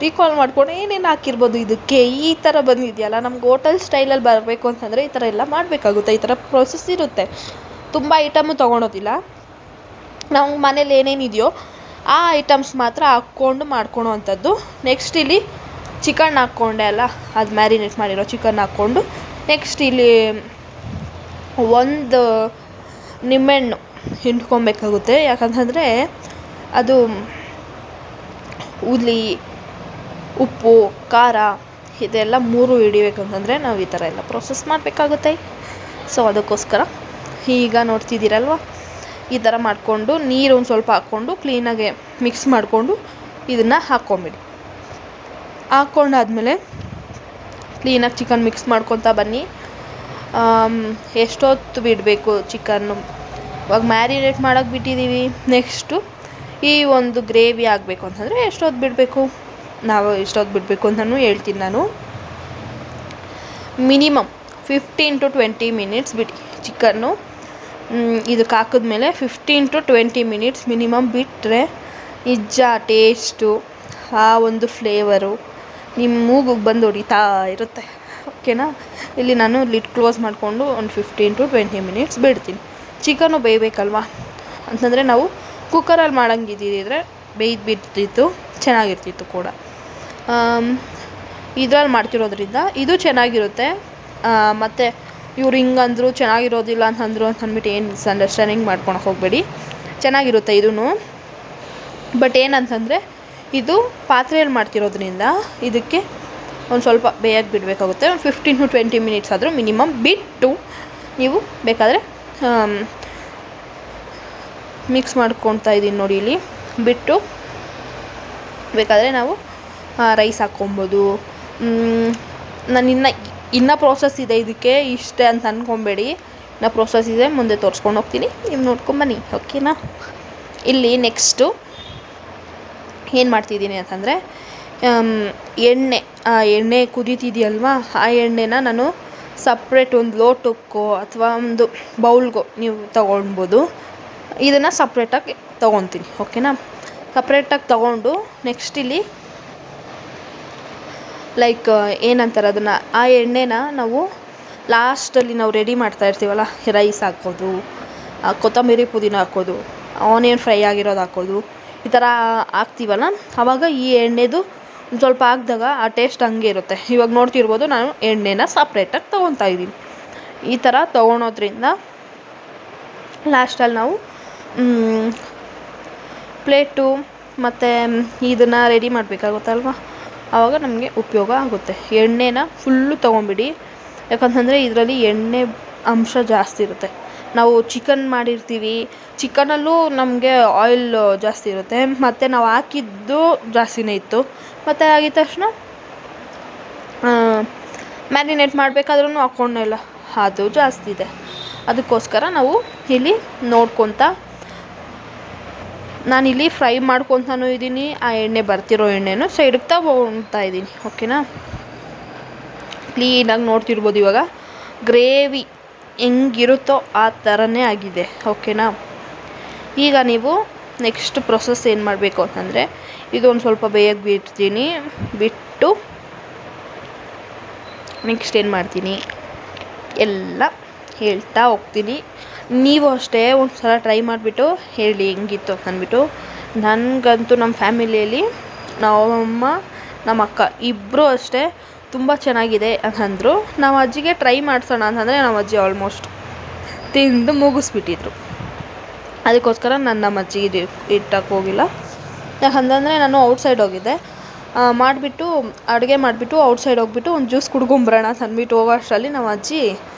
ರೀಕಾಲ್ ಮಾಡ್ಕೊಂಡು ಏನೇನು ಹಾಕಿರ್ಬೋದು ಇದಕ್ಕೆ, ಈ ಥರ ಬಂದಿದೆಯಲ್ಲ. ನಮ್ಗೆ ಹೋಟೆಲ್ ಸ್ಟೈಲಲ್ಲಿ ಬರಬೇಕು ಅಂತಂದರೆ ಈ ಥರ ಎಲ್ಲ ಮಾಡಬೇಕಾಗುತ್ತೆ. ಈ ಥರ ಪ್ರೊಸೆಸ್ ಇರುತ್ತೆ. ತುಂಬ ಐಟಮು ತೊಗೊಳೋದಿಲ್ಲ. ನಾವು ಮನೇಲಿ ಏನೇನಿದೆಯೋ ಆ ಐಟಮ್ಸ್ ಮಾತ್ರ ಹಾಕ್ಕೊಂಡು ಮಾಡ್ಕೊಳೋ ಅಂಥದ್ದು. ನೆಕ್ಸ್ಟ್ ಇಲ್ಲಿ ಚಿಕನ್ ಹಾಕ್ಕೊಂಡೆ ಅಲ್ಲ, ಅದು ಮ್ಯಾರಿನೇಟ್ ಮಾಡಿರೋ ಚಿಕನ್ ಹಾಕ್ಕೊಂಡು ನೆಕ್ಸ್ಟ್ ಇಲ್ಲಿ ಒಂದು ನಿಂಬೆಹಣ್ಣು ಹಿಂಡ್ಕೊಬೇಕಾಗುತ್ತೆ. ಯಾಕಂತಂದರೆ ಅದು ಉಪ್ಪು ಖಾರ ಇದೆಲ್ಲ 3 ಹಿಡಿಬೇಕಂತಂದರೆ ನಾವು ಈ ಥರ ಎಲ್ಲ ಪ್ರೊಸೆಸ್ ಮಾಡಬೇಕಾಗುತ್ತೆ. ಸೊ ಅದಕ್ಕೋಸ್ಕರ ಈಗ ನೋಡ್ತಿದ್ದೀರಲ್ವ, ಈ ಥರ ಮಾಡಿಕೊಂಡು ನೀರು ಒಂದು ಸ್ವಲ್ಪ ಹಾಕ್ಕೊಂಡು ಕ್ಲೀನಾಗೆ ಮಿಕ್ಸ್ ಮಾಡಿಕೊಂಡು ಇದನ್ನು ಹಾಕ್ಕೊಂಬಿಡಿ. ಹಾಕ್ಕೊಂಡಾದ್ಮೇಲೆ ಕ್ಲೀನಾಗಿ ಚಿಕನ್ ಮಿಕ್ಸ್ ಮಾಡ್ಕೊತಾ ಬನ್ನಿ. ಎಷ್ಟೊತ್ತು ಬಿಡಬೇಕು ಚಿಕನ್ನು, ಇವಾಗ ಮ್ಯಾರಿನೇಟ್ ಮಾಡೋಕ್ಕೆ ಬಿಟ್ಟಿದ್ದೀವಿ. ನೆಕ್ಸ್ಟು ಈ ಒಂದು ಗ್ರೇವಿ ಆಗಬೇಕು ಅಂತಂದರೆ ಎಷ್ಟೊತ್ತು ಬಿಡಬೇಕು, ನಾವು ಎಷ್ಟೊತ್ತು ಬಿಡಬೇಕು ಅಂತಲೂ ಹೇಳ್ತೀನಿ ನಾನು. ಮಿನಿಮಮ್ 15 to 20 ಮಿನಿಟ್ಸ್ ಬಿಡಿ ಚಿಕನ್ನು. ಇದಕ್ಕೆ ಹಾಕಿದ್ಮೇಲೆ 15 to 20 ಮಿನಿಟ್ಸ್ ಮಿನಿಮಮ್ ಬಿಟ್ಟರೆ ನಿಜ ಟೇಸ್ಟು, ಆ ಒಂದು ಫ್ಲೇವರು ನಿಮ್ಮ ಮೂಗಿಗೆ ಬಂದು ಹೊಡಿತಾ ಇರುತ್ತೆ. ಓಕೆನಾ. ಇಲ್ಲಿ ನಾನು ಲಿಡ್ ಕ್ಲೋಸ್ ಮಾಡಿಕೊಂಡು ಒಂದು 15 to 20 ಮಿನಿಟ್ಸ್ ಬಿಡ್ತೀನಿ. ಚಿಕನ್ನು ಬೇಯಬೇಕಲ್ವ ಅಂತಂದರೆ ನಾವು ಕುಕ್ಕರಲ್ಲಿ ಮಾಡೋಂಗಿದ್ದಿದ್ರೆ ಬೇಯ್ದು ಚೆನ್ನಾಗಿರ್ತಿತ್ತು ಕೂಡ. ಇದ್ರಲ್ಲಿ ಮಾಡ್ತಿರೋದ್ರಿಂದ ಇದು ಚೆನ್ನಾಗಿರುತ್ತೆ. ಮತ್ತು ಇವ್ರು ಹಿಂಗಂದ್ರು ಚೆನ್ನಾಗಿರೋದಿಲ್ಲ ಅಂತಂದ್ರು ಅಂದ್ಬಿಟ್ಟು ಏನು ಮಿಸ್ಅಂಡರ್ಸ್ಟ್ಯಾಂಡಿಂಗ್ ಮಾಡ್ಕೊಳಕ್ಕೆ ಹೋಗಬೇಡಿ, ಚೆನ್ನಾಗಿರುತ್ತೆ ಇದೂ. ಬಟ್ ಏನಂತಂದರೆ ಇದು ಪಾತ್ರೆಯಲ್ಲಿ ಮಾಡ್ತಿರೋದ್ರಿಂದ ಇದಕ್ಕೆ ಒಂದು ಸ್ವಲ್ಪ ಬೇಯಕ್ಕೆ ಬಿಡಬೇಕಾಗುತ್ತೆ. ಒಂದು 15 to 20 ಮಿನಿಟ್ಸ್ ಆದರೂ ಮಿನಿಮಮ್ ಬಿಟ್ಟು ನೀವು ಬೇಕಾದರೆ ಮಿಕ್ಸ್ ಮಾಡ್ಕೊತಾ ಇದ್ದೀನಿ ನೋಡಿ. ಇಲ್ಲಿ ಬಿಟ್ಟು ಬೇಕಾದರೆ ನಾವು ರೈಸ್ ಹಾಕ್ಕೊಬೋದು. ನಾನು ಇನ್ನೂ ಪ್ರೋಸೆಸ್ ಇದೆ ಇದಕ್ಕೆ, ಇಷ್ಟೇ ಅಂತ ಅಂದ್ಕೊಬೇಡಿ, ಇನ್ನೂ ಪ್ರೋಸೆಸ್ ಇದೆ, ಮುಂದೆ ತೋರಿಸ್ಕೊಂಡು ಹೋಗ್ತೀನಿ, ನೀವು ನೋಡ್ಕೊಂಬನ್ನಿ. ಓಕೆನಾ. ಇಲ್ಲಿ ನೆಕ್ಸ್ಟು ಏನು ಮಾಡ್ತಿದ್ದೀನಿ ಅಂತಂದರೆ ಎಣ್ಣೆ ಕುದೀತಿದೆಯಲ್ವ, ಆ ಎಣ್ಣೆನ ನಾನು ಸಪ್ರೇಟ್ ಒಂದು ಲೋಟಕ್ಕೋ ಅಥವಾ ಒಂದು ಬೌಲ್ಗೋ ನೀವು ತೊಗೊಳ್ಬೋದು. ಇದನ್ನು ಸಪ್ರೇಟಾಗಿ ತೊಗೊತೀನಿ. ಓಕೆನಾ. ಸಪ್ರೇಟಾಗಿ ತೊಗೊಂಡು ನೆಕ್ಸ್ಟ್ ಇಲ್ಲಿ ಲೈಕ್ ಏನಂತಾರೆ ಅದನ್ನು, ಆ ಎಣ್ಣೆನ ನಾವು ಲಾಸ್ಟಲ್ಲಿ ನಾವು ರೆಡಿ ಮಾಡ್ತಾ ಇರ್ತೀವಲ್ಲ, ರೈಸ್ ಹಾಕೋದು, ಕೊತ್ತಂಬರಿ ಪುದೀನ ಹಾಕೋದು, ಆನಿಯನ್ ಫ್ರೈ ಆಗಿರೋದು ಹಾಕೋದು, ಈ ಥರ ಹಾಕ್ತೀವಲ್ಲ, ಆವಾಗ ಈ ಎಣ್ಣೆದು ಒಂದು ಸ್ವಲ್ಪ ಹಾಕಿದಾಗ ಆ ಟೇಸ್ಟ್ ಹಂಗೆ ಇರುತ್ತೆ. ಇವಾಗ ನೋಡ್ತಿರ್ಬೋದು ನಾನು ಎಣ್ಣೆನ ಸಪ್ರೇಟಾಗಿ ತೊಗೊತಾ ಇದ್ದೀನಿ. ಈ ಥರ ತೊಗೊಳೋದ್ರಿಂದ ಲಾಸ್ಟಲ್ಲಿ ನಾವು ಪ್ಲೇಟು ಮತ್ತು ಇದನ್ನು ರೆಡಿ ಮಾಡಬೇಕಾಗುತ್ತಲ್ವ, ಆವಾಗ ನಮಗೆ ಉಪಯೋಗ ಆಗುತ್ತೆ. ಎಣ್ಣೆನ ಫುಲ್ಲು ತೊಗೊಂಬಿಡಿ, ಯಾಕಂತಂದರೆ ಇದರಲ್ಲಿ ಎಣ್ಣೆ ಅಂಶ ಜಾಸ್ತಿ ಇರುತ್ತೆ. ನಾವು ಚಿಕನ್ ಮಾಡಿರ್ತೀವಿ, ಚಿಕನಲ್ಲೂ ನಮಗೆ ಆಯಿಲ್ ಜಾಸ್ತಿ ಇರುತ್ತೆ, ಮತ್ತು ನಾವು ಹಾಕಿದ್ದು ಜಾಸ್ತಿನೇ ಇತ್ತು, ಮತ್ತು ಆಗಿದ ತಕ್ಷಣ ಮ್ಯಾರಿನೇಟ್ ಮಾಡಬೇಕಾದ್ರೂ ಹಾಕ್ಕೊಂಡಲ್ಲ, ಅದು ಜಾಸ್ತಿ ಇದೆ. ಅದಕ್ಕೋಸ್ಕರ ನಾವು ಇಲ್ಲಿ ನೋಡ್ಕೊತಾ, ನಾನಿಲ್ಲಿ ಫ್ರೈ ಮಾಡ್ಕೊತಾನೂ ಇದ್ದೀನಿ, ಆ ಎಣ್ಣೆ ಬರ್ತಿರೋ ಎಣ್ಣೆನೂ ಸೈಡಿಗೆ ತಗೊತಾ ಇದ್ದೀನಿ. ಓಕೆನಾ. ಕ್ಲೀನಾಗಿ ನೋಡ್ತಿರ್ಬೋದು ಇವಾಗ ಗ್ರೇವಿ ಹೆಂಗಿರುತ್ತೋ ಆ ಥರನೇ ಆಗಿದೆ. ಓಕೆನಾ. ಈಗ ನೀವು ನೆಕ್ಸ್ಟ್ ಪ್ರೊಸೆಸ್ ಏನು ಮಾಡಬೇಕು ಅಂತಂದರೆ, ಇದೊಂದು ಸ್ವಲ್ಪ ಬೇಯಕ್ಕೆ ಬಿಡ್ತೀನಿ. ಬಿಟ್ಟು ನೆಕ್ಸ್ಟ್ ಏನು ಮಾಡ್ತೀನಿ ಎಲ್ಲ ಹೇಳ್ತಾ ಹೋಗ್ತೀನಿ. ನೀವು ಅಷ್ಟೇ ಒಂದು ಸಲ ಟ್ರೈ ಮಾಡಿಬಿಟ್ಟು ಹೇಳಿ ಹೆಂಗಿತ್ತು ಅಂದ್ಬಿಟ್ಟು. ನನಗಂತೂ ನಮ್ಮ ಫ್ಯಾಮಿಲಿಯಲ್ಲಿ ನಮ್ಮಮ್ಮ ನಮ್ಮ ಅಕ್ಕ ಇಬ್ಬರು ಅಷ್ಟೇ ತುಂಬ ಚೆನ್ನಾಗಿದೆ ಅಂತಂದರು. ನಾವು ಅಜ್ಜಿಗೆ ಟ್ರೈ ಮಾಡಿಸೋಣ ಅಂತಂದರೆ ನಮ್ಮ ಅಜ್ಜಿ ಆಲ್ಮೋಸ್ಟ್ ತಿಂದು ಮುಗಿಸ್ಬಿಟ್ಟಿದ್ರು. ಅದಕ್ಕೋಸ್ಕರ ನಾನು ನಮ್ಮ ಅಜ್ಜಿಗೆ ಇಟ್ಟಕ್ಕೆ ಹೋಗಿಲ್ಲ. ಯಾಕಂತಂದರೆ ನಾನು ಔಟ್ಸೈಡ್ ಹೋಗಿದ್ದೆ, ಅಡುಗೆ ಮಾಡಿಬಿಟ್ಟು ಔಟ್ಸೈಡ್ ಹೋಗ್ಬಿಟ್ಟು ಒಂದು ಜ್ಯೂಸ್ ಕುಡ್ಕೊಂಬರೋಣ ಅಂತ ಅಂದ್ಬಿಟ್ಟು ಹೋಗೋ ಅಷ್ಟರಲ್ಲಿ ನಮ್ಮ ಅಜ್ಜಿ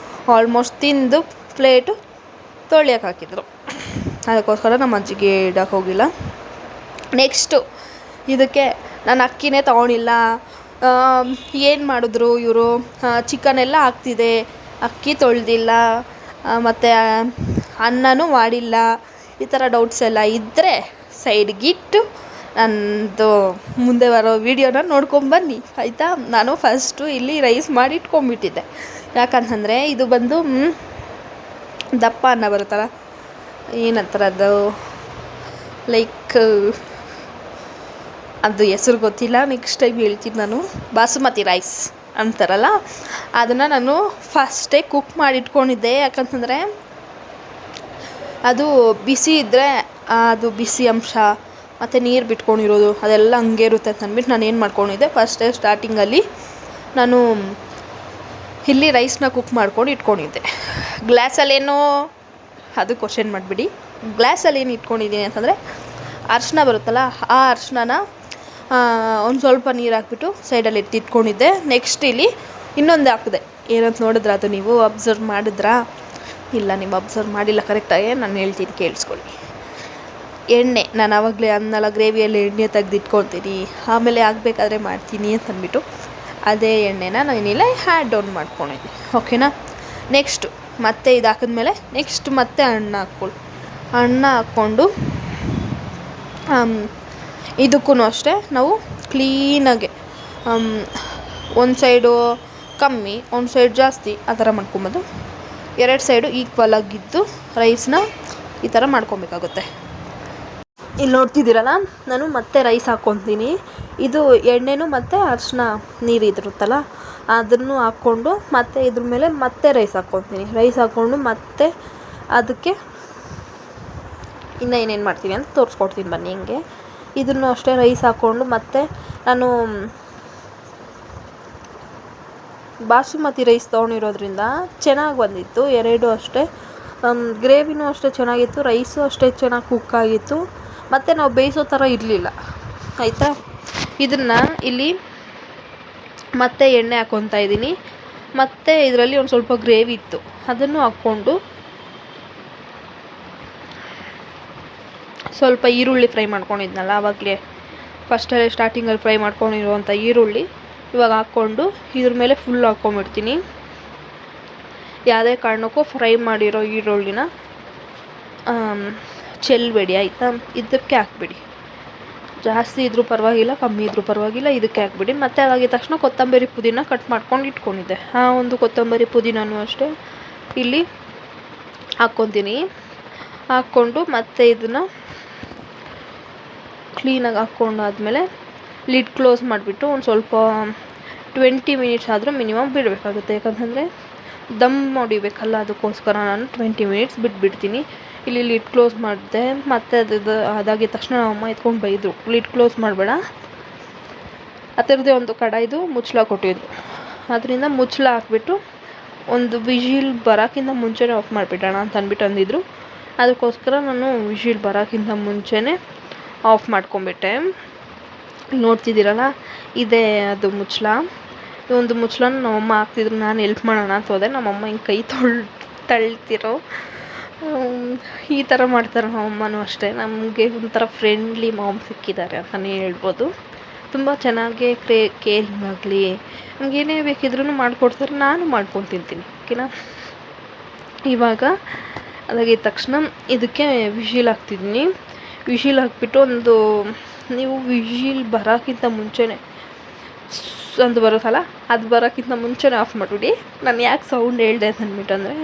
ಆಲ್ಮೋಸ್ಟ್ ತಿಂದು ಪ್ಲೇಟು ತೊಳ್ಯಕ್ಕೆ ಹಾಕಿದ್ರು. ಅದಕ್ಕೋಸ್ಕರ ನಮ್ಮ ಅಜ್ಜಿಗೆ ಇಡಕ್ಕೆ ಹೋಗಿಲ್ಲ. ನೆಕ್ಸ್ಟು ಇದಕ್ಕೆ ನಾನು ಅಕ್ಕಿನೇ ತೊಗೊಂಡಿಲ್ಲ, ಏನು ಮಾಡಿದ್ರು ಇವರು, ಚಿಕನೆಲ್ಲ ಆಗ್ತಿದೆ, ಅಕ್ಕಿ ತೊಳೆದಿಲ್ಲ, ಮತ್ತು ಅನ್ನನೂ ಮಾಡಿಲ್ಲ, ಈ ಥರ ಡೌಟ್ಸ್ ಎಲ್ಲ ಇದ್ದರೆ ಸೈಡ್ಗಿಟ್ಟು ನನ್ನದು ಮುಂದೆ ಬರೋ ವೀಡಿಯೋನ ನೋಡ್ಕೊಂಬನ್ನಿ, ಆಯಿತಾ. ನಾನು ಫಸ್ಟು ಇಲ್ಲಿ ರೈಸ್ ಮಾಡಿ ಇಟ್ಕೊಂಡ್ಬಿಟ್ಟಿದ್ದೆ. ಯಾಕಂತಂದರೆ ಇದು ಬಂದು ದಪ್ಪ ಅನ್ನ ಬರುತ್ತಲ್ಲ, ಏನಂತಾರೆ ಅದು, ಲೈಕ್ ಅದು ಹೆಸ್ರು ಗೊತ್ತಿಲ್ಲ, ನೆಕ್ಸ್ಟ್ ಟೈಮ್ ಹೇಳ್ತೀನಿ ನಾನು. ಬಾಸುಮತಿ ರೈಸ್ ಅಂತಾರಲ್ಲ, ಅದನ್ನು ನಾನು ಫಸ್ಟೇ ಕುಕ್ ಮಾಡಿ ಇಟ್ಕೊಂಡಿದ್ದೆ. ಯಾಕಂತಂದರೆ ಅದು ಬಿಸಿ ಇದ್ದರೆ ಅದು ಬಿಸಿ ಅಂಶ ಮತ್ತು ನೀರು ಬಿಟ್ಕೊಂಡಿರೋದು ಅದೆಲ್ಲ ಹಂಗೆ ಇರುತ್ತೆ ಅಂತ ಅಂದ್ಬಿಟ್ಟು ನಾನು ಏನು ಮಾಡ್ಕೊಂಡಿದ್ದೆ, ಫಸ್ಟೇ ಸ್ಟಾರ್ಟಿಂಗಲ್ಲಿ ನಾನು ಇಲ್ಲಿ ರೈಸ್ನ ಕುಕ್ ಮಾಡ್ಕೊಂಡು ಇಟ್ಕೊಂಡಿದ್ದೆ. ಗ್ಲಾಸಲ್ಲೇನೋ ಅದು ಕ್ವಶನ್ ಮಾಡಿಬಿಡಿ. ಗ್ಲಾಸಲ್ಲಿ ಏನು ಇಟ್ಕೊಂಡಿದ್ದೀನಿ ಅಂತಂದರೆ, ಅರಿಶಿನ ಬರುತ್ತಲ್ಲ, ಆ ಅರಿಶಿನ ಒಂದು ಸ್ವಲ್ಪ ನೀರು ಹಾಕ್ಬಿಟ್ಟು ಸೈಡಲ್ಲಿ ಎತ್ತಿಟ್ಕೊಂಡಿದ್ದೆ. ನೆಕ್ಸ್ಟ್ ಇಲ್ಲಿ ಇನ್ನೊಂದು ಹಾಕಿದೆ. ಏನಂತ ನೋಡಿದ್ರೆ ಅದು ನೀವು ಅಬ್ಸರ್ವ್ ಮಾಡಿದ್ರಾ? ಇಲ್ಲ, ನೀವು ಅಬ್ಸರ್ವ್ ಮಾಡಿಲ್ಲ ಕರೆಕ್ಟಾಗಿ, ನಾನು ಹೇಳ್ತೀನಿ ಕೇಳಿಸ್ಕೊಳ್ಳಿ. ಎಣ್ಣೆ ನಾನು ಆವಾಗಲೇ ಅನ್ನಲ್ಲ ಗ್ರೇವಿಯಲ್ಲಿ ಎಣ್ಣೆ ತೆಗೆದಿಟ್ಕೊಳ್ತೀನಿ, ಆಮೇಲೆ ಆಗಬೇಕಾದ್ರೆ ಮಾಡ್ತೀನಿ ಅಂತ ಅಂದ್ಬಿಟ್ಟು ಅದೇ ಎಣ್ಣೆನ ನಾನಿಲ್ಲ ಹ್ಯಾಡ್ ಡೌನ್ ಮಾಡ್ಕೊಂಡಿದ್ದೆ. ಓಕೆನಾ. ನೆಕ್ಸ್ಟು ಮತ್ತೆ ಇದು ಹಾಕಿದ್ಮೇಲೆ ನೆಕ್ಸ್ಟ್ ಮತ್ತೆ ಹಣ್ಣು ಹಾಕ್ಕೊಂಡು ಇದಕ್ಕೂ ಅಷ್ಟೇ ನಾವು ಕ್ಲೀನಾಗೆ ಒಂದು ಸೈಡು ಕಮ್ಮಿ ಒಂದು ಸೈಡ್ ಜಾಸ್ತಿ ಆ ಥರ ಮಾಡ್ಕೊಬೋದು. ಎರಡು ಸೈಡು ಈಕ್ವಲ್ ಆಗಿದ್ದು ರೈಸ್ನ ಈ ಥರ ಮಾಡ್ಕೊಬೇಕಾಗುತ್ತೆ. ಇಲ್ಲಿ ನೋಡ್ತಿದ್ದೀರಲ್ಲ, ನಾನು ಮತ್ತೆ ರೈಸ್ ಹಾಕ್ಕೊತೀನಿ. ಇದು ಎಣ್ಣೆನೂ ಮತ್ತು ಅರಿಶಿನ ನೀರು ಇದಿರುತ್ತಲ್ಲ ಅದನ್ನು ಹಾಕ್ಕೊಂಡು ಮತ್ತೆ ಇದ್ರ ಮೇಲೆ ಮತ್ತೆ ರೈಸ್ ಹಾಕ್ಕೊತೀನಿ. ರೈಸ್ ಹಾಕ್ಕೊಂಡು ಮತ್ತೆ ಅದಕ್ಕೆ ಇನ್ನು ಏನೇನು ಮಾಡ್ತೀನಿ ಅಂತ ತೋರಿಸ್ಕೊಡ್ತೀನಿ ಬನ್ನಿ. ಹಿಂಗೆ ಇದನ್ನು ಅಷ್ಟೇ ರೈಸ್ ಹಾಕ್ಕೊಂಡು ಮತ್ತೆ ನಾನು ಬಾಸುಮತಿ ರೈಸ್ ತೊಗೊಂಡಿರೋದ್ರಿಂದ ಚೆನ್ನಾಗಿ ಬಂದಿತ್ತು. ಎರಡು ಅಷ್ಟೇ, ಗ್ರೇವಿನೂ ಅಷ್ಟೇ ಚೆನ್ನಾಗಿತ್ತು, ರೈಸು ಅಷ್ಟೇ ಚೆನ್ನಾಗಿ ಕುಕ್ ಆಗಿತ್ತು, ಮತ್ತು ನಾವು ಬೇಯಿಸೋ ಥರ ಇರಲಿಲ್ಲ. ಆಯಿತಾ. ಇದನ್ನು ಇಲ್ಲಿ ಮತ್ತೆ ಎಣ್ಣೆ ಹಾಕ್ಕೊತಾ ಇದ್ದೀನಿ. ಮತ್ತು ಇದರಲ್ಲಿ ಒಂದು ಸ್ವಲ್ಪ ಗ್ರೇವಿ ಇತ್ತು ಅದನ್ನು ಹಾಕ್ಕೊಂಡು ಸ್ವಲ್ಪ ಈರುಳ್ಳಿ ಫ್ರೈ ಮಾಡ್ಕೊಂಡಿದ್ನಲ್ಲ ಆವಾಗಲೇ ಫಸ್ಟಲ್ಲೇ ಸ್ಟಾರ್ಟಿಂಗಲ್ಲಿ ಫ್ರೈ ಮಾಡ್ಕೊಂಡಿರುವಂಥ ಈರುಳ್ಳಿ ಇವಾಗ ಹಾಕ್ಕೊಂಡು ಇದ್ರ ಮೇಲೆ ಫುಲ್ ಹಾಕ್ಕೊಂಬಿಡ್ತೀನಿ. ಯಾವುದೇ ಕಾರಣಕ್ಕೂ ಫ್ರೈ ಮಾಡಿರೋ ಈರುಳ್ಳಿನ ಚೆಲ್ಲಬೇಡಿ, ಆಯಿತಾ. ಇದಕ್ಕೆ ಹಾಕ್ಬಿಡಿ, ಜಾಸ್ತಿ ಇದ್ರೂ ಪರವಾಗಿಲ್ಲ ಕಮ್ಮಿ ಇದ್ರೂ ಪರವಾಗಿಲ್ಲ, ಇದಕ್ಕೆ ಹಾಕ್ಬಿಡಿ. ಮತ್ತು ಅದಾಗಿದ ತಕ್ಷಣ ಕೊತ್ತಂಬರಿ ಪುದೀನ ಕಟ್ ಮಾಡ್ಕೊಂಡು ಇಟ್ಕೊಂಡಿದ್ದೆ, ಆ ಒಂದು ಕೊತ್ತಂಬರಿ ಪುದೀನೂ ಅಷ್ಟೇ ಇಲ್ಲಿ ಹಾಕ್ಕೊತೀನಿ. ಹಾಕ್ಕೊಂಡು ಮತ್ತು ಇದನ್ನು ಕ್ಲೀನಾಗಿ ಹಾಕ್ಕೊಂಡಾದ್ಮೇಲೆ ಲಿಡ್ ಕ್ಲೋಸ್ ಮಾಡಿಬಿಟ್ಟು ಒಂದು ಸ್ವಲ್ಪ 20 ಮಿನಿಟ್ಸ್ ಆದರೂ ಮಿನಿಮಮ್ ಬಿಡಬೇಕಾಗುತ್ತೆ. ಯಾಕಂತಂದರೆ ದಮ್ ಹೊಡಿಬೇಕಲ್ಲ, ಅದಕ್ಕೋಸ್ಕರ ನಾನು 20 ಮಿನಿಟ್ಸ್ ಬಿಟ್ಬಿಡ್ತೀನಿ. ಇಲ್ಲಿ ಲಿಡ್ ಕ್ಲೋಸ್ ಮಾಡಿದೆ. ಮತ್ತು ಅದಾಗಿದ ತಕ್ಷಣ ಅಮ್ಮ ಎತ್ಕೊಂಡು ಬೈದರು, ಲಿಡ್ ಕ್ಲೋಸ್ ಮಾಡಬೇಡ, ಅದರದ್ದೇ ಒಂದು ಕಡಾಯಿದು ಮುಚ್ಚಳ ಕೊಟ್ಟಿದ್ರು, ಅದರಿಂದ ಮುಚ್ಚಳ ಹಾಕ್ಬಿಟ್ಟು ಒಂದು ವಿಜಿಲ್ ಬರೋಕ್ಕಿಂತ ಮುಂಚೆನೇ ಆಫ್ ಮಾಡಿಬಿಡೋಣ ಅಂತ ಅಂದ್ಬಿಟ್ಟು ಅಂದಿದ್ರು. ಅದಕ್ಕೋಸ್ಕರ ನಾನು ವಿಜಿಲ್ ಬರೋಕ್ಕಿಂತ ಮುಂಚೆನೇ ಆಫ್ ಮಾಡ್ಕೊಂಬಿಟ್ಟೆ. ನೋಡ್ತಿದ್ದೀರಲ್ಲ, ಇದೇ ಅದು ಮುಚ್ಚಳ. ಈ ಒಂದು ಮುಚ್ಚಳನ ನಮ್ಮಮ್ಮ ಹಾಕ್ತಿದ್ರು, ನಾನು ಎಲ್ಪ್ ಮಾಡೋಣ ಅಂತ ಹೋದೆ. ನಮ್ಮಮ್ಮ ಹಿಂಗೆ ಕೈ ತಳ್ತಿರೋ ಈ ಥರ ಮಾಡ್ತಾರೆ. ನಮ್ಮಮ್ಮನೂ ಅಷ್ಟೇ, ನಮಗೆ ಒಂಥರ ಫ್ರೆಂಡ್ಲಿ ಮಾಮ್ ಸಿಕ್ಕಿದ್ದಾರೆ ಅಂತಲೇ ಹೇಳ್ಬೋದು. ತುಂಬ ಚೆನ್ನಾಗೇ ಕೇರಿಂಗ್ ಆಗಲಿ, ನಮಗೇನೇ ಬೇಕಿದ್ರೂ ಮಾಡಿಕೊಡ್ತಾರೆ, ನಾನು ಮಾಡ್ಕೊಂಡು ತಿಂತೀನಿ. ಓಕೆನಾ. ಇವಾಗ ಅದಾಗಿದ ತಕ್ಷಣ ಇದಕ್ಕೆ ವಿಜಿಲ್ ಹಾಕ್ತಿದ್ದೀನಿ. ವಿಜಿಲ್ ಹಾಕ್ಬಿಟ್ಟು ಒಂದು ನೀವು ವಿಜಿಲ್ ಬರೋಕ್ಕಿಂತ ಮುಂಚೆನೇ ಒಂದು ಬರುತ್ತಲ್ಲ, ಅದು ಬರೋಕ್ಕಿಂತ ಮುಂಚೆನೇ ಆಫ್ ಮಾಡಿಬಿಡಿ. ನಾನು ಯಾಕೆ ಸೌಂಡ್ ಹೇಳಿದೆ ಅಂತ ಅಂದ್ಬಿಟ್ಟು ಅಂದರೆ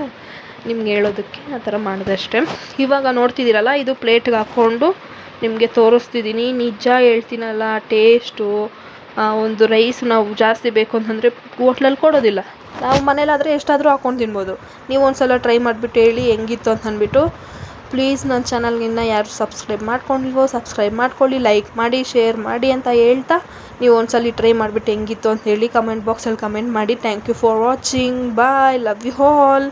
ನಿಮ್ಗೆ ಹೇಳೋದಕ್ಕೆ ಆ ಥರ ಮಾಡಿದೆ ಅಷ್ಟೇ. ಇವಾಗ ನೋಡ್ತಿದ್ದೀರಲ್ಲ, ಇದು ಪ್ಲೇಟ್ಗೆ ಹಾಕ್ಕೊಂಡು ನಿಮಗೆ ತೋರಿಸ್ತಿದ್ದೀನಿ. ನಿಜ ಹೇಳ್ತೀನಲ್ಲ, ಟೇಸ್ಟು ಒಂದು ರೈಸ್ ನಾವು ಜಾಸ್ತಿ ಬೇಕು ಅಂತಂದರೆ ಹೋಟ್ಲಲ್ಲಿ ಕೊಡೋದಿಲ್ಲ, ನಾವು ಮನೇಲಾದರೆ ಎಷ್ಟಾದರೂ ಹಾಕ್ಕೊಂಡು ತಿನ್ಬೋದು. ನೀವು ಒಂದು ಸಲ ಟ್ರೈ ಮಾಡಿಬಿಟ್ಟು ಹೇಳಿ ಹೆಂಗಿತ್ತು ಅಂತ ಅಂದ್ಬಿಟ್ಟು. ಪ್ಲೀಸ್ ನನ್ನ ಚಾನಲ್ಗಿನ್ನ ಯಾರು ಸಬ್ಸ್ಕ್ರೈಬ್ ಮಾಡ್ಕೊಂಡಿಲ್ವೋ ಸಬ್ಸ್ಕ್ರೈಬ್ ಮಾಡ್ಕೊಳ್ಳಿ, ಲೈಕ್ ಮಾಡಿ, ಶೇರ್ ಮಾಡಿ ಅಂತ ಹೇಳ್ತಾ ನೀವು ಒಂದ್ಸಲ ಟ್ರೈ ಮಾಡಿಬಿಟ್ಟು ಹೆಂಗಿತ್ತು ಅಂತ ಹೇಳಿ ಕಮೆಂಟ್ ಬಾಕ್ಸಲ್ಲಿ ಕಮೆಂಟ್ ಮಾಡಿ. Thank you for watching. Bye. Love you all.